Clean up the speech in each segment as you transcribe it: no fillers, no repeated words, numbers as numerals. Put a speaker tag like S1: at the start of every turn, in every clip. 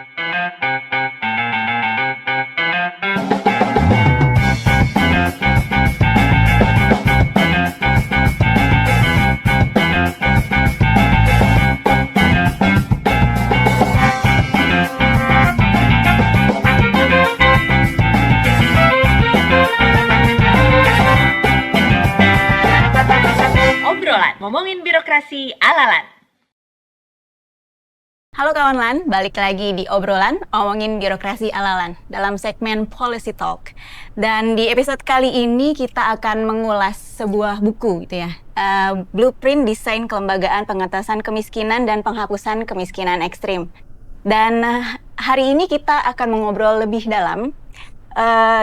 S1: Obrolan ngomongin birokrasi ala-lan.
S2: Halo kawan LAN, balik lagi di obrolan ngomongin birokrasi ala-lan dalam segmen Policy Talk. Dan di episode kali ini kita akan mengulas sebuah buku gitu ya, Blueprint Desain Kelembagaan Pengentasan Kemiskinan dan Penghapusan Kemiskinan Ekstrim. Dan hari ini kita akan mengobrol lebih dalam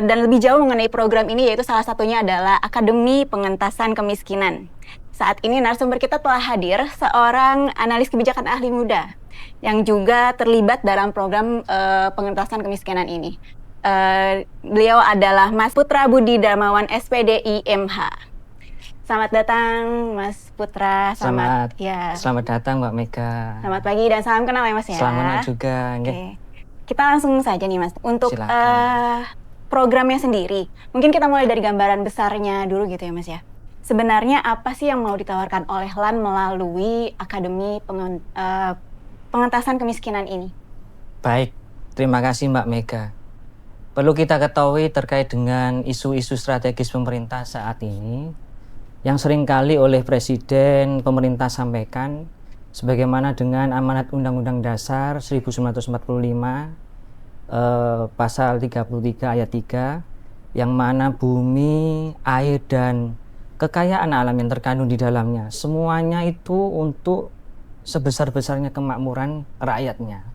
S2: dan lebih jauh mengenai program ini, yaitu salah satunya adalah Akademi Pengentasan Kemiskinan. Saat ini narasumber kita telah hadir, seorang analis kebijakan ahli muda yang juga terlibat dalam program pengentasan kemiskinan ini. Beliau adalah Mas Putra Budi Darmawan, SPDI MH. Selamat datang Mas Putra.
S3: Selamat datang Mbak Mega.
S2: Selamat pagi dan salam kenal ya Mas ya.
S3: Selamat juga.
S2: Okay. Kita langsung saja nih Mas, untuk programnya sendiri. Mungkin kita mulai dari gambaran besarnya dulu gitu ya Mas ya. Sebenarnya apa sih yang mau ditawarkan oleh LAN melalui Akademi Pengentasan Kemiskinan ini?
S3: Baik, terima kasih Mbak Mega. Perlu kita ketahui terkait dengan isu-isu strategis pemerintah saat ini yang seringkali oleh Presiden pemerintah sampaikan, sebagaimana dengan amanat Undang-Undang Dasar 1945 pasal 33 ayat 3, yang mana bumi, air, dan kekayaan alam yang terkandung di dalamnya semuanya itu untuk sebesar-besarnya kemakmuran rakyatnya.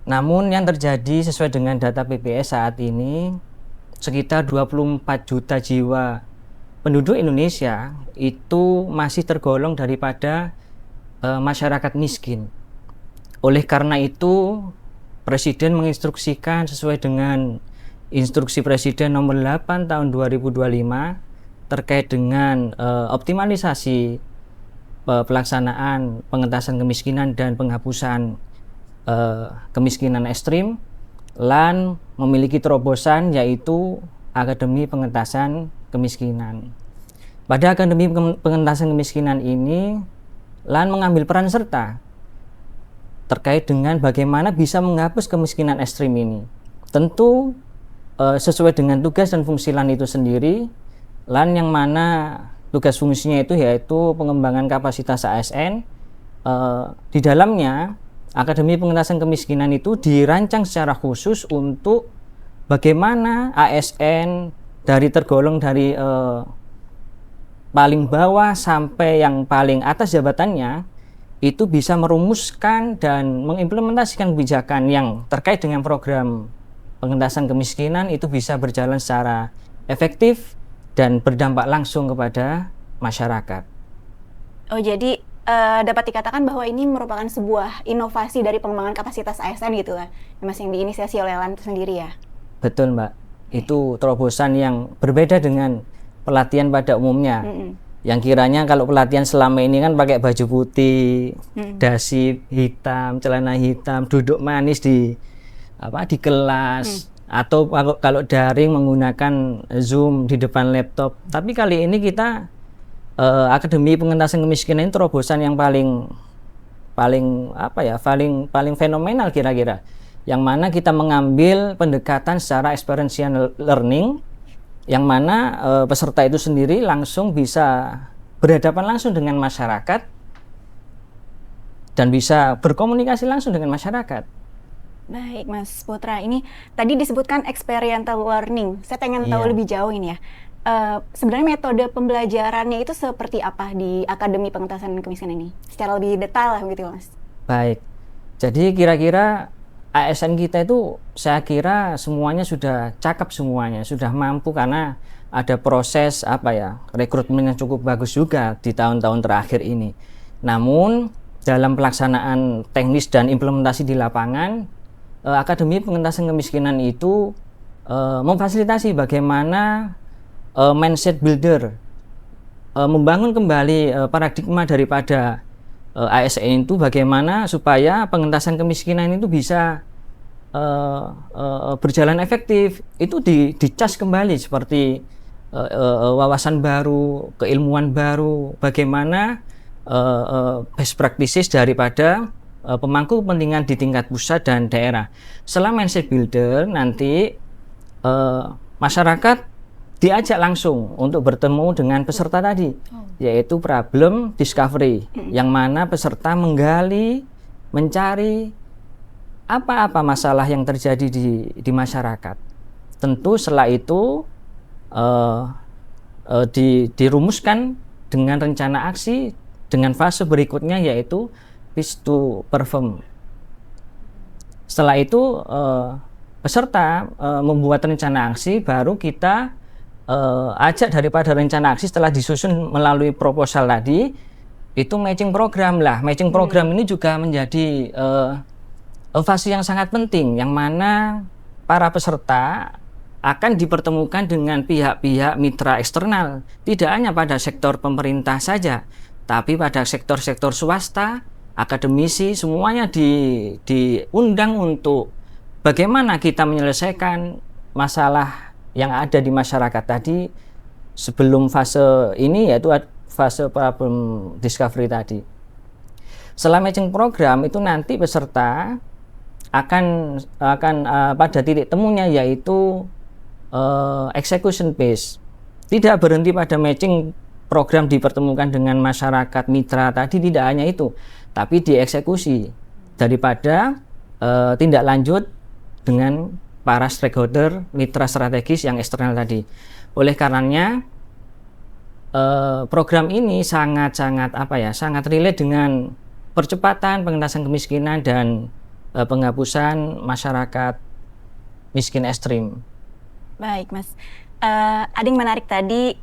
S3: Namun yang terjadi sesuai dengan data BPS saat ini, sekitar 24 juta jiwa penduduk Indonesia itu masih tergolong daripada masyarakat miskin. Oleh karena itu, Presiden menginstruksikan sesuai dengan Instruksi Presiden nomor 8 tahun 2025 terkait dengan optimalisasi pelaksanaan pengentasan kemiskinan dan penghapusan kemiskinan ekstrim. LAN memiliki terobosan yaitu Akademi Pengentasan Kemiskinan. Pada Akademi Pengentasan Kemiskinan ini, LAN mengambil peran serta terkait dengan bagaimana bisa menghapus kemiskinan ekstrim ini. Tentu sesuai dengan tugas dan fungsi LAN itu sendiri, LAN yang mana tugas fungsinya itu yaitu pengembangan kapasitas ASN. Di dalamnya Akademi Pengentasan Kemiskinan itu dirancang secara khusus untuk bagaimana ASN tergolong dari paling bawah sampai yang paling atas jabatannya itu bisa merumuskan dan mengimplementasikan kebijakan yang terkait dengan program pengentasan kemiskinan itu bisa berjalan secara efektif dan berdampak langsung kepada masyarakat.
S2: Oh, jadi dapat dikatakan bahwa ini merupakan sebuah inovasi dari pengembangan kapasitas ASN gitu lah, Mas, yang diinisiasi oleh LAN itu sendiri ya? Betul Mbak,
S3: itu terobosan yang berbeda dengan pelatihan pada umumnya. Yang kiranya kalau pelatihan selama ini kan pakai baju putih, dasi hitam, celana hitam, duduk manis di kelas. Atau kalau daring menggunakan Zoom di depan laptop. Tapi kali ini kita Akademi Pengentasan Kemiskinan ini terobosan yang paling fenomenal kira-kira. Yang mana kita mengambil pendekatan secara experiential learning, yang mana peserta itu sendiri langsung bisa berhadapan langsung dengan masyarakat dan bisa berkomunikasi langsung dengan masyarakat.
S2: Baik Mas Putra, ini tadi disebutkan experiential learning. Saya pengen tahu lebih jauh ini ya. Sebenarnya metode pembelajarannya itu seperti apa di Akademi Pengentasan Kemiskinan ini? Secara lebih detail lah begitu Mas. Baik,
S3: jadi kira-kira ASN kita itu saya kira semuanya sudah cakep, semuanya sudah mampu karena ada proses rekrutmen yang cukup bagus juga di tahun-tahun terakhir ini. Namun dalam pelaksanaan teknis dan implementasi di lapangan, Akademi Pengentasan Kemiskinan itu memfasilitasi bagaimana mindset builder, membangun kembali paradigma daripada ASN itu bagaimana supaya pengentasan kemiskinan itu bisa berjalan efektif. Itu dicas kembali seperti wawasan baru, keilmuan baru, bagaimana best practices daripada pemangku kepentingan di tingkat pusat dan daerah. Setelah mindset builder nanti masyarakat diajak langsung untuk bertemu dengan peserta tadi, yaitu problem discovery, yang mana peserta menggali, mencari apa-apa masalah yang terjadi di masyarakat. Tentu setelah itu dirumuskan dengan rencana aksi dengan fase berikutnya, yaitu pitch to perform. Setelah itu peserta membuat rencana aksi, baru kita ajak daripada rencana aksi setelah disusun melalui proposal tadi, itu matching program lah. Matching program ini juga menjadi fase yang sangat penting, yang mana para peserta akan dipertemukan dengan pihak-pihak mitra eksternal, tidak hanya pada sektor pemerintah saja, tapi pada sektor-sektor swasta, akademisi, semuanya diundang untuk bagaimana kita menyelesaikan masalah yang ada di masyarakat tadi sebelum fase ini, yaitu fase problem discovery tadi. Setelah matching program itu nanti peserta akan pada titik temunya, yaitu execution phase. Tidak berhenti pada matching program dipertemukan dengan masyarakat mitra tadi, tidak hanya itu, tapi dieksekusi daripada tindak lanjut dengan para stakeholder mitra strategis yang eksternal tadi. Oleh karenanya program ini sangat relate dengan percepatan pengentasan kemiskinan dan penghapusan masyarakat miskin ekstrim.
S2: Baik, Mas. Ada yang menarik tadi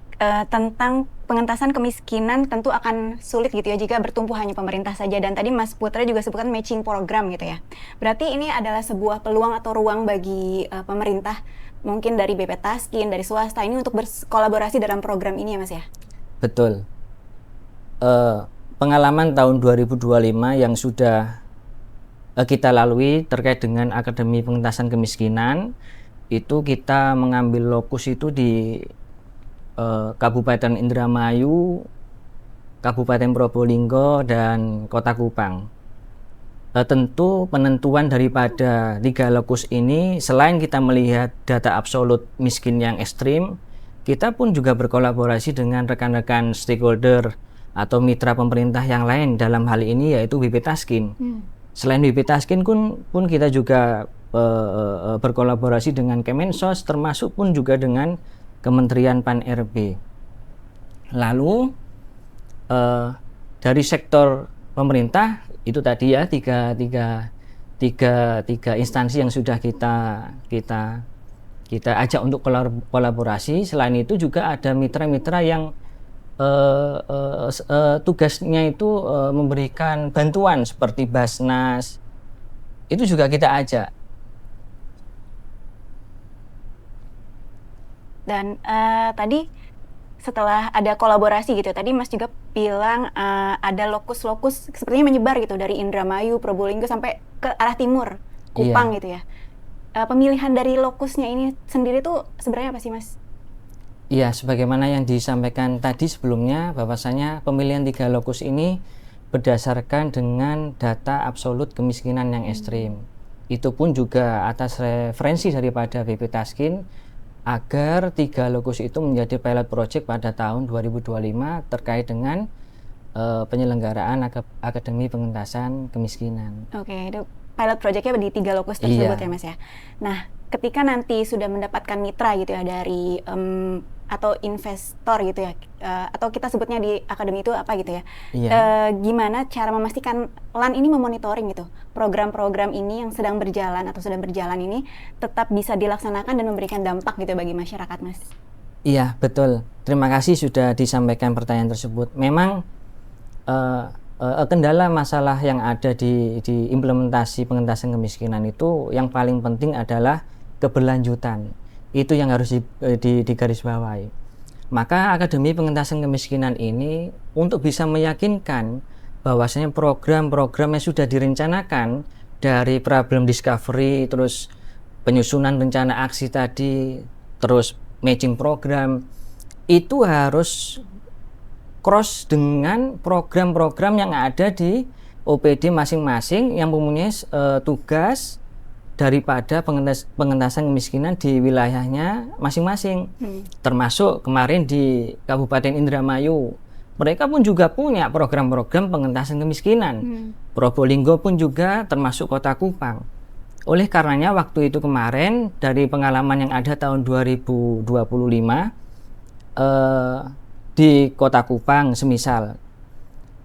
S2: tentang pengentasan kemiskinan tentu akan sulit gitu ya jika bertumpu hanya pemerintah saja, dan tadi Mas Putra juga sebutkan matching program gitu ya. Berarti ini adalah sebuah peluang atau ruang bagi pemerintah, mungkin dari BP Taskin, dari swasta ini untuk berkolaborasi dalam program ini ya Mas ya?
S3: Betul. Pengalaman tahun 2025 yang sudah kita lalui terkait dengan Akademi Pengentasan Kemiskinan, itu kita mengambil lokus itu di Kabupaten Indramayu, Kabupaten Probolinggo, dan Kota Kupang. Tentu penentuan daripada 3 lokus ini, selain kita melihat data absolut miskin yang ekstrim, kita pun juga berkolaborasi dengan rekan-rekan stakeholder atau mitra pemerintah yang lain, dalam hal ini yaitu BP Taskin. Selain BP Taskin pun kita juga berkolaborasi dengan Kemensos, termasuk pun juga dengan Kementerian Pan-RB. Lalu dari sektor pemerintah itu tadi ya tiga instansi yang sudah kita ajak untuk kolaborasi. Selain itu juga ada mitra-mitra yang tugasnya itu memberikan bantuan seperti Basnas, itu juga kita ajak.
S2: Dan tadi setelah ada kolaborasi gitu, tadi Mas juga bilang ada lokus-lokus sepertinya menyebar gitu dari Indramayu, Probolinggo sampai ke arah timur, Kupang gitu ya. Pemilihan dari lokusnya ini sendiri tuh sebenarnya apa sih Mas?
S3: Iya, sebagaimana yang disampaikan tadi sebelumnya, bahwasanya pemilihan 3 lokus ini berdasarkan dengan data absolut kemiskinan yang ekstrim. Itu pun juga atas referensi daripada BP Taskin, agar 3 lokus itu menjadi pilot project pada tahun 2025 terkait dengan penyelenggaraan Akademi Pengentasan Kemiskinan.
S2: Oke, itu pilot projectnya di 3 lokus tersebut ya Mas ya. Nah, ketika nanti sudah mendapatkan mitra gitu ya dari atau investor gitu ya, atau kita sebutnya di akademi itu apa gitu ya, gimana cara memastikan LAN ini memonitoring gitu program-program ini yang sedang berjalan atau sedang berjalan ini tetap bisa dilaksanakan dan memberikan dampak gitu bagi masyarakat Mas?
S3: Iya, betul. Terima kasih sudah disampaikan pertanyaan tersebut. Memang kendala masalah yang ada di implementasi pengentasan kemiskinan itu yang paling penting adalah keberlanjutan. Itu yang harus digarisbawahi. Maka Akademi Pengentasan Kemiskinan ini untuk bisa meyakinkan bahwasanya program-program yang sudah direncanakan dari problem discovery, terus penyusunan rencana aksi tadi, terus matching program, itu harus cross dengan program-program yang ada di OPD masing-masing yang mempunyai tugas daripada pengentasan kemiskinan di wilayahnya masing-masing. Termasuk kemarin di Kabupaten Indramayu, mereka pun juga punya program-program pengentasan kemiskinan. Probolinggo pun juga, termasuk Kota Kupang. Oleh karenanya waktu itu kemarin dari pengalaman yang ada tahun 2025 di Kota Kupang semisal,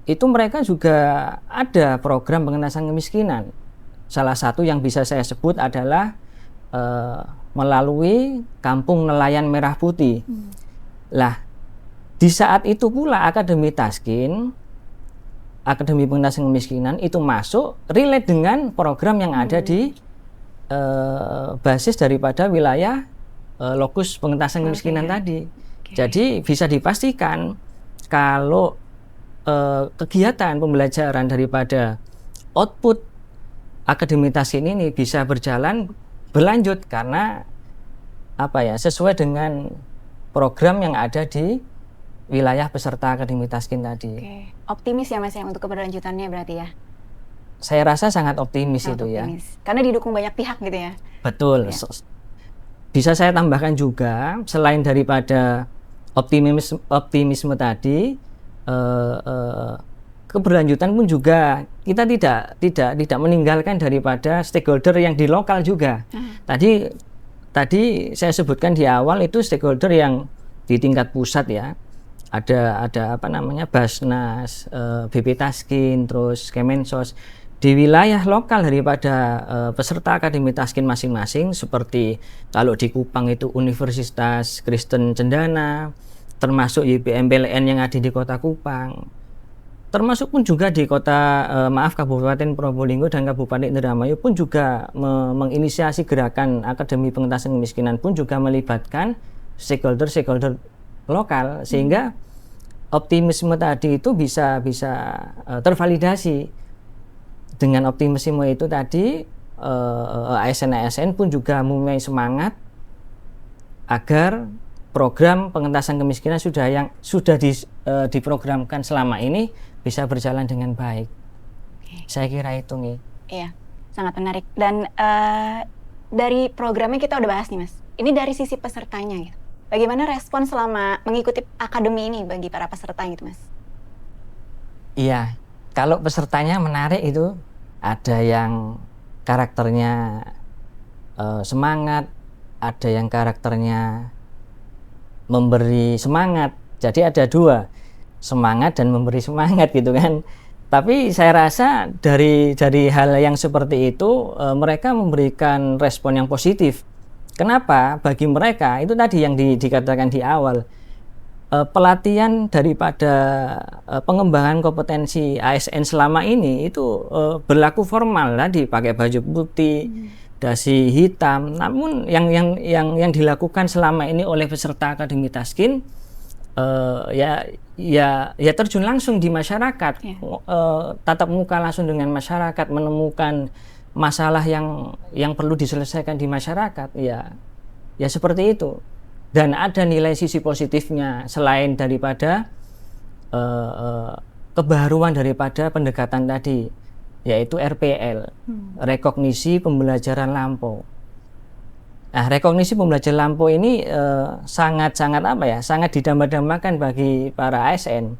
S3: itu mereka juga ada program pengentasan kemiskinan. Salah satu yang bisa saya sebut adalah melalui Kampung Nelayan Merah Putih. Lah, di saat itu pula Akademi Taskin, Akademi Pengentasan Kemiskinan itu masuk relate dengan program yang ada di basis daripada wilayah lokus pengentasan kemiskinan tadi. Jadi bisa dipastikan kalau kegiatan pembelajaran daripada output Akademi Taskin ini bisa berlanjut karena sesuai dengan program yang ada di wilayah peserta Akademi Taskin tadi.
S2: Optimis ya Mas ya untuk keberlanjutannya berarti ya?
S3: Saya rasa sangat optimis itu optimis.
S2: Ya. Karena didukung banyak pihak gitu ya?
S3: Betul. Ya. Bisa saya tambahkan juga selain daripada optimisme tadi, keberlanjutan pun juga kita tidak meninggalkan daripada stakeholder yang di lokal juga. Tadi saya sebutkan di awal itu stakeholder yang di tingkat pusat ya. Ada Basnas, BP Taskin, terus Kemensos. Di wilayah lokal daripada peserta Akademi Taskin masing-masing, seperti kalau di Kupang itu Universitas Kristen Cendana, termasuk YPM PLN yang ada di Kota Kupang, termasuk pun juga di Kabupaten Probolinggo dan Kabupaten Indramayu pun juga menginisiasi gerakan Akademi Pengentasan Kemiskinan pun juga melibatkan stakeholder lokal, sehingga optimisme tadi itu bisa tervalidasi. Dengan optimisme itu tadi ASN pun juga mempunyai semangat agar program pengentasan kemiskinan sudah diprogramkan selama ini bisa berjalan dengan baik. Saya kira itu nih.
S2: Iya, sangat menarik. Dan dari programnya kita udah bahas nih Mas. Ini dari sisi pesertanya gitu. Bagaimana respon selama mengikuti akademi ini bagi para peserta gitu Mas?
S3: Iya, kalau pesertanya menarik itu, ada yang karakternya semangat, ada yang karakternya memberi semangat. Jadi ada dua, semangat dan memberi semangat gitu kan. Tapi saya rasa dari hal yang seperti itu mereka memberikan respon yang positif. Kenapa? Bagi mereka itu tadi yang dikatakan di awal, pelatihan daripada pengembangan kompetensi ASN selama ini itu berlaku formal tadi, pakai baju putih, dasi hitam. Namun yang dilakukan selama ini oleh peserta Akademi Taskin ya terjun langsung di masyarakat, tatap muka langsung dengan masyarakat, menemukan masalah yang perlu diselesaikan di masyarakat, ya seperti itu. Dan ada nilai sisi positifnya selain daripada kebaruan daripada pendekatan tadi, yaitu RPL, rekognisi pembelajaran lampau. Nah, rekognisi pembelajaran lampau ini sangat didamba-dambakan bagi para ASN.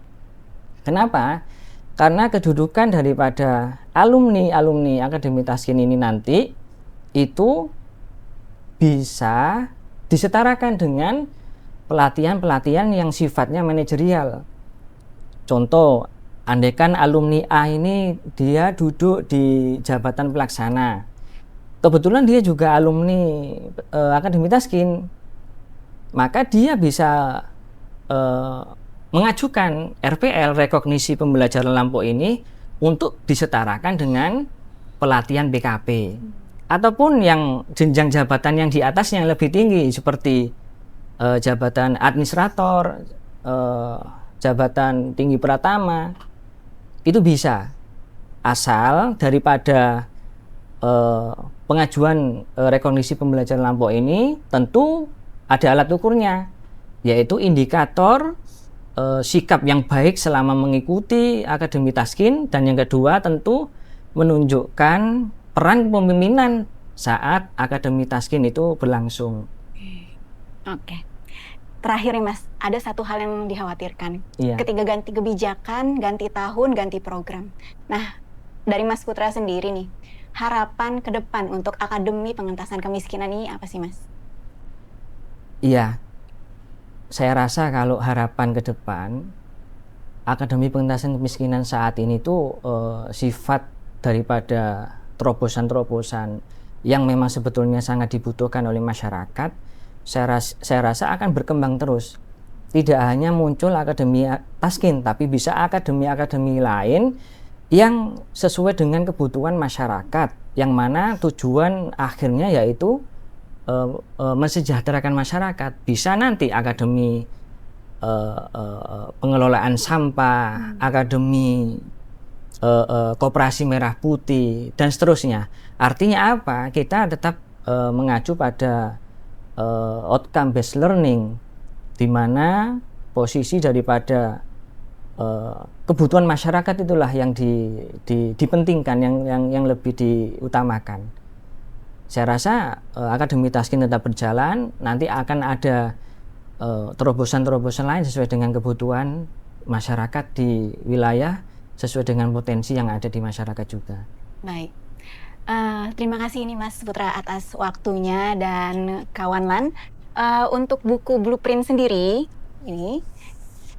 S3: Kenapa? Karena kedudukan daripada alumni Akademi Taskin ini nanti itu bisa disetarakan dengan pelatihan yang sifatnya manajerial. Contoh, andaikan alumni A ini dia duduk di jabatan pelaksana, kebetulan dia juga alumni Akademi Taskin, maka dia bisa mengajukan RPL, rekognisi pembelajaran lampau ini, untuk disetarakan dengan pelatihan BKP. Ataupun yang jenjang jabatan yang di atasnya yang lebih tinggi, seperti jabatan administrator, jabatan tinggi pratama. itu bisa, asal daripada pengajuan rekognisi pembelajaran lampau ini tentu ada alat ukurnya, yaitu indikator sikap yang baik selama mengikuti Akademi Taskin, dan yang kedua tentu menunjukkan peran kepemimpinan saat Akademi Taskin itu berlangsung.
S2: Oke. Terakhir nih Mas, ada satu hal yang dikhawatirkan.
S3: Iya.
S2: Ketika ganti kebijakan, ganti tahun, ganti program. Nah, dari Mas Putra sendiri nih, harapan ke depan untuk Akademi Pengentasan Kemiskinan ini apa sih Mas?
S3: Iya, saya rasa kalau harapan ke depan, Akademi Pengentasan Kemiskinan saat ini tuh sifat daripada terobosan-terobosan yang memang sebetulnya sangat dibutuhkan oleh masyarakat, saya rasa akan berkembang terus. Tidak hanya muncul Akademi Taskin, tapi bisa akademi-akademi lain yang sesuai dengan kebutuhan masyarakat, yang mana tujuan akhirnya yaitu mensejahterakan masyarakat. Bisa nanti akademi pengelolaan sampah, akademi koperasi merah putih, dan seterusnya. Artinya apa? Kita tetap mengacu pada outcome based learning, di mana posisi daripada kebutuhan masyarakat itulah yang dipentingkan, yang lebih diutamakan. Saya rasa Akademi Taskin tetap berjalan, nanti akan ada terobosan-terobosan lain sesuai dengan kebutuhan masyarakat di wilayah, sesuai dengan potensi yang ada di masyarakat juga.
S2: Baik. Terima kasih ini Mas Putra atas waktunya dan kawan LAN. Untuk buku blueprint sendiri ini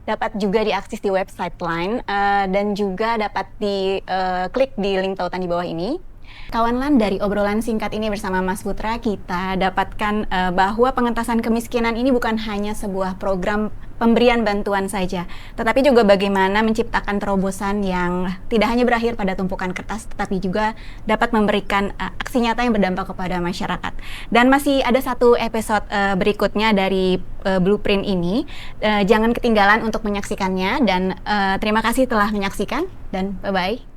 S2: dapat juga diakses di website LAN dan juga dapat diklik di link tautan di bawah ini. Kawan LAN, dari obrolan singkat ini bersama Mas Putra, kita dapatkan bahwa pengentasan kemiskinan ini bukan hanya sebuah program pemberian bantuan saja, tetapi juga bagaimana menciptakan terobosan yang tidak hanya berakhir pada tumpukan kertas, tetapi juga dapat memberikan aksi nyata yang berdampak kepada masyarakat. Dan masih ada satu episode berikutnya dari blueprint ini, jangan ketinggalan untuk menyaksikannya, dan terima kasih telah menyaksikan, dan bye-bye.